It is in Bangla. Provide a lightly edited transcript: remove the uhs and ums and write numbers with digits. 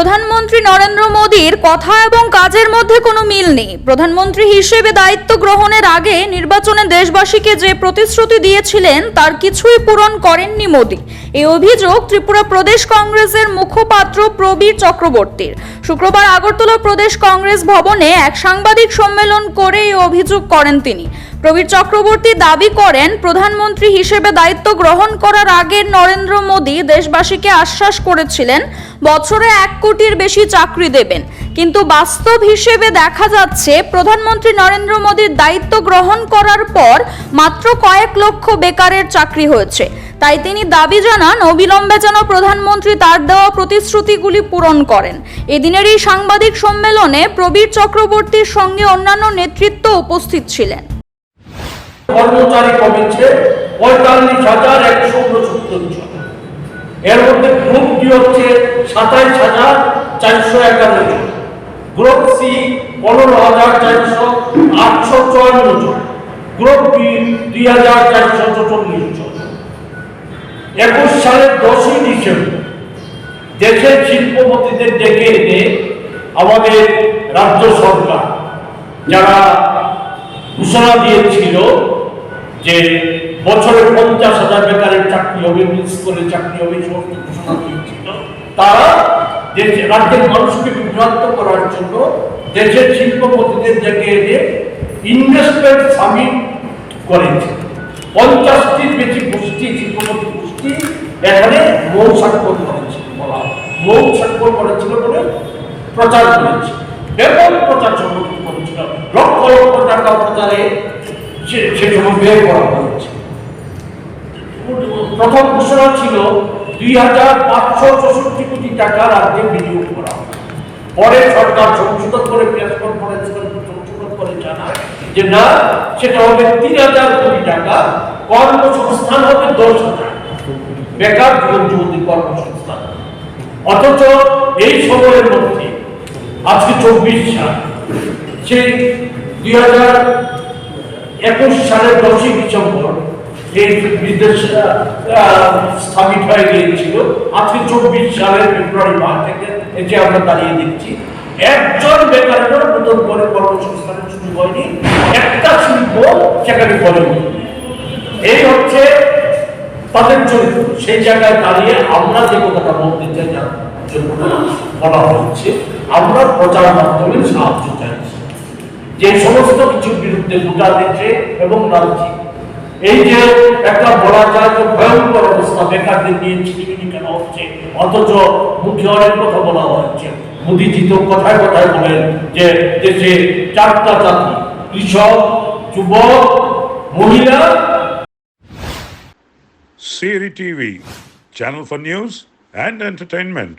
প্রধানমন্ত্রী নরেন্দ্র মোদীর কথা এবং কাজের মধ্যে কোনো মিল নেই। প্রধানমন্ত্রী হিসেবে দায়িত্ব গ্রহণের আগে নির্বাচনে দেশবাসীকে যে প্রতিশ্রুতি দিয়েছিলেন তার কিছুই পূরণ করেননি মোদী। এই অভিযোগ ত্রিপুরা প্রদেশ কংগ্রেসের মুখপাত্র প্রবীর চক্রবর্তীর। শুক্রবার আগরতলা প্রদেশ কংগ্রেস ভবনে এক সাংবাদিক সম্মেলন করে এই অভিযোগ করেন তিনি। প্রবীর চক্রবর্তী দাবি করেন, প্রধানমন্ত্রী হিসেবে দায়িত্ব গ্রহণ করার আগে নরেন্দ্র মোদী দেশবাসীকে আশ্বাস করেছিলেন বছরে 1 কোটির বেশি চাকরি দেবেন, কিন্তু বাস্তব হিসেবে দেখা যাচ্ছে প্রধানমন্ত্রী নরেন্দ্র মোদীর দায়িত্ব গ্রহণ করার পর মাত্র কয়েক লক্ষ বেকারের চাকরি হয়েছে। তাই তিনি দাবি জানান, অবিলম্বে যেন প্রধানমন্ত্রী তার দেওয়া প্রতিশ্রুতিগুলি পূরণ করেন। এদিনের এই সাংবাদিক সম্মেলনে প্রবীর চক্রবর্তীর সঙ্গে অন্যান্য নেতৃত্ব উপস্থিত ছিলেন। কর্মচারী কমেছে 45,169 জন। এর মধ্যে গ্রুপ ডি হচ্ছে 27,451 জন, গ্রুপ সি 15,854 জন, গ্রুপ বি 2,444 জন। 21 সালের 10ই ডিসেম্বর দেশের শিল্পপতিদের ডেকে এনে আমাদের রাজ্য সরকার যারা ঘোষণা দিয়েছিল যে বছরে 50,000 বেকারের চাকরি হবে, স্কুলের চাকরি হবে, সমস্ত ঘোষণা দিয়েছিল, তারা রাজ্যের মানুষকে বিভ্রান্ত করার জন্য দেশের শিল্পপতিদের ডেকে এনে ইনভেস্টমেন্ট সামিট করেছে। 50টির বেশি গোষ্ঠী, শিল্পপতি গোষ্ঠী এখানে মৌ স্বাক্ষর করেছিল, মৌ স্বাক্ষর করেছিল বলে প্রচার করেছে, ব্যাপক প্রচার সংগঠিত করেছিল, লক্ষ লক্ষ টাকা প্রচারে সে সময় ব্যয় করা হয়েছে। প্রথম ঘোষণা ছিল 2,564 কোটি টাকা রাজ্যে বিনিয়োগ করা হবে। পরে সরকার সংশোধন করে প্রেস কনফারেন্স করে সংশোধন করে জানায় যে না, সেটা হবে 3,000 কোটি টাকা, কর্মসংস্থান হবে 10,000, বেকার যুবতী কর্মসংস্থান। অথচ এই সময়ের মধ্যে আজকে 24 সাল, সেই 2021 সালের 10ই ডিসেম্বর এই বিদেশ স্থাপিত হয়ে গিয়েছিল। আজকে 24 সালের ফেব্রুয়ারি মাস থেকে এটি আমরা দাঁড়িয়ে দেখছি একজন বেকারের নতুন করে কর্মসংস্থানের শুরু হয়নি, একটা শিল্প সেখানে গড়ে উঠেনি। এই হচ্ছে তাদের চরিত্র। সেই জায়গায় দাঁড়িয়ে আমরা যে কথাটা বলতে চাই, বলা হচ্ছে আমরা প্রচার মাধ্যমে সাহায্য চাইছি যে সমস্ত কিছুর বিরুদ্ধে গোটা দেশে এবং রাজ্যে এই যে একটা বলা যায় যে ভয়ঙ্কর অবস্থা, বেকারদের নিয়ে ছিনিমিনি কেন হচ্ছে, অথচ মুখে অনেক কথা বলা হচ্ছে। মোদীজি তো কথায় কথায় বলেন যে দেশে 4টা জাতি, কৃষক, যুবক, মহিলা। Siri TV, channel for news and entertainment.